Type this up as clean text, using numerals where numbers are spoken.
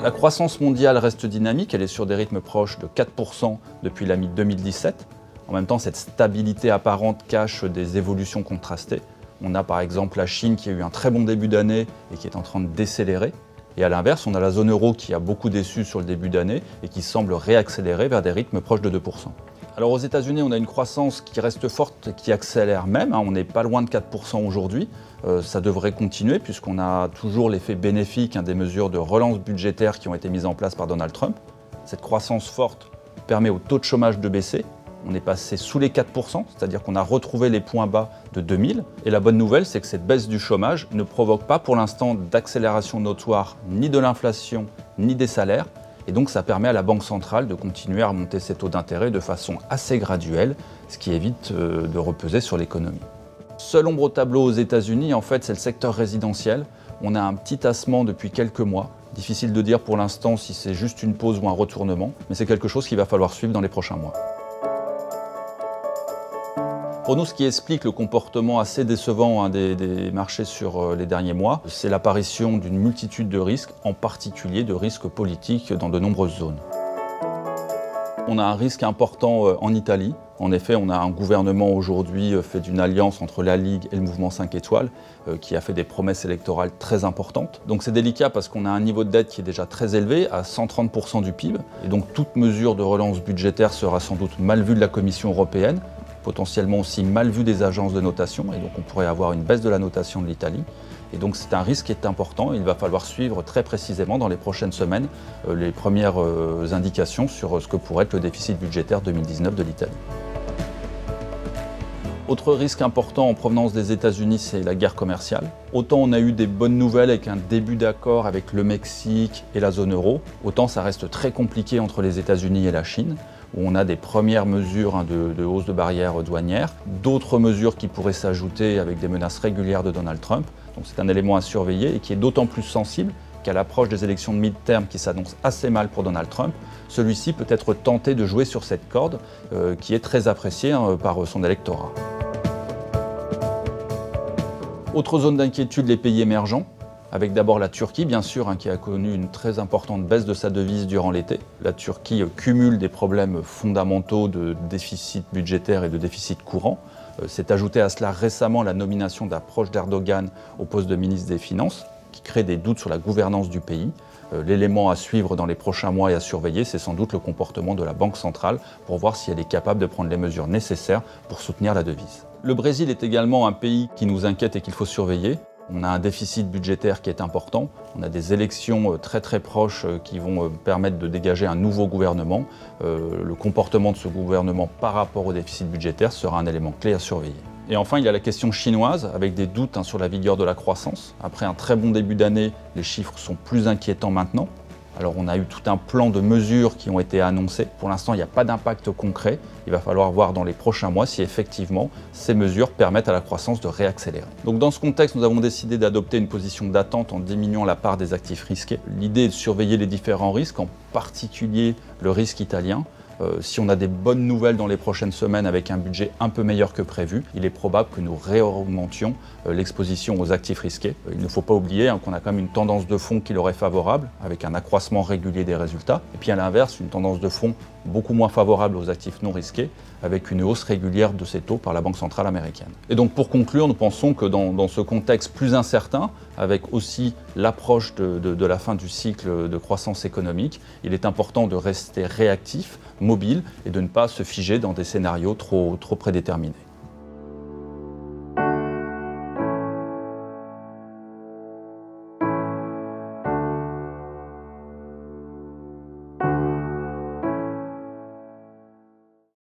La croissance mondiale reste dynamique, elle est sur des rythmes proches de 4% depuis la mi-2017. En même temps, cette stabilité apparente cache des évolutions contrastées. On a par exemple la Chine qui a eu un très bon début d'année et qui est en train de décélérer. Et à l'inverse, on a la zone euro qui a beaucoup déçu sur le début d'année et qui semble réaccélérer vers des rythmes proches de 2%. Alors aux États-Unis, on a une croissance qui reste forte et qui accélère même. On n'est pas loin de 4% aujourd'hui. Ça devrait continuer puisqu'on a toujours l'effet bénéfique des mesures de relance budgétaire qui ont été mises en place par Donald Trump. Cette croissance forte permet au taux de chômage de baisser. On est passé sous les 4%, c'est-à-dire qu'on a retrouvé les points bas de 2000. Et la bonne nouvelle, c'est que cette baisse du chômage ne provoque pas pour l'instant d'accélération notoire ni de l'inflation ni des salaires. Et donc ça permet à la Banque centrale de continuer à remonter ses taux d'intérêt de façon assez graduelle, ce qui évite de repeser sur l'économie. Seule ombre au tableau aux États-Unis, en fait, c'est le secteur résidentiel. On a un petit tassement depuis quelques mois. Difficile de dire pour l'instant si c'est juste une pause ou un retournement, mais c'est quelque chose qu'il va falloir suivre dans les prochains mois. Pour nous, ce qui explique le comportement assez décevant des marchés sur les derniers mois, c'est l'apparition d'une multitude de risques, en particulier de risques politiques dans de nombreuses zones. On a un risque important en Italie. En effet, on a un gouvernement aujourd'hui fait d'une alliance entre la Ligue et le mouvement 5 étoiles qui a fait des promesses électorales très importantes. Donc c'est délicat parce qu'on a un niveau de dette qui est déjà très élevé, à 130% du PIB. Et donc toute mesure de relance budgétaire sera sans doute mal vue de la Commission européenne, potentiellement aussi mal vu des agences de notation, et donc on pourrait avoir une baisse de la notation de l'Italie. Et donc c'est un risque qui est important. Il va falloir suivre très précisément dans les prochaines semaines les premières indications sur ce que pourrait être le déficit budgétaire 2019 de l'Italie. Autre risque important en provenance des États-Unis, c'est la guerre commerciale. Autant on a eu des bonnes nouvelles avec un début d'accord avec le Mexique et la zone euro, autant ça reste très compliqué entre les États-Unis et la Chine, où on a des premières mesures de hausse de barrières douanières, d'autres mesures qui pourraient s'ajouter avec des menaces régulières de Donald Trump. Donc c'est un élément à surveiller et qui est d'autant plus sensible qu'à l'approche des élections de mi-terme qui s'annoncent assez mal pour Donald Trump, celui-ci peut être tenté de jouer sur cette corde qui est très appréciée par son électorat. Autre zone d'inquiétude, les pays émergents, avec d'abord la Turquie, bien sûr, qui a connu une très importante baisse de sa devise durant l'été. La Turquie cumule des problèmes fondamentaux de déficit budgétaire et de déficit courant. S'est ajouté à cela récemment la nomination d'un proche d'Erdogan au poste de ministre des Finances, qui crée des doutes sur la gouvernance du pays. L'élément à suivre dans les prochains mois et à surveiller, c'est sans doute le comportement de la Banque centrale pour voir si elle est capable de prendre les mesures nécessaires pour soutenir la devise. Le Brésil est également un pays qui nous inquiète et qu'il faut surveiller. On a un déficit budgétaire qui est important, on a des élections très proches qui vont permettre de dégager un nouveau gouvernement. Le comportement de ce gouvernement par rapport au déficit budgétaire sera un élément clé à surveiller. Et enfin, il y a la question chinoise, avec des doutes sur la vigueur de la croissance. Après un très bon début d'année, les chiffres sont plus inquiétants maintenant. Alors on a eu tout un plan de mesures qui ont été annoncées. Pour l'instant, il n'y a pas d'impact concret. Il va falloir voir dans les prochains mois si effectivement ces mesures permettent à la croissance de réaccélérer. Donc dans ce contexte, nous avons décidé d'adopter une position d'attente en diminuant la part des actifs risqués. L'idée est de surveiller les différents risques, en particulier le risque italien. Si on a des bonnes nouvelles dans les prochaines semaines avec un budget un peu meilleur que prévu, il est probable que nous réaugmentions l'exposition aux actifs risqués. Il ne faut pas oublier qu'on a quand même une tendance de fond qui leur est favorable, avec un accroissement régulier des résultats. Et puis à l'inverse, une tendance de fond beaucoup moins favorable aux actifs non risqués, avec une hausse régulière de ces taux par la Banque centrale américaine. Et donc pour conclure, nous pensons que dans ce contexte plus incertain, avec aussi l'approche de la fin du cycle de croissance économique, il est important de rester réactif, mobile et de ne pas se figer dans des scénarios trop prédéterminés.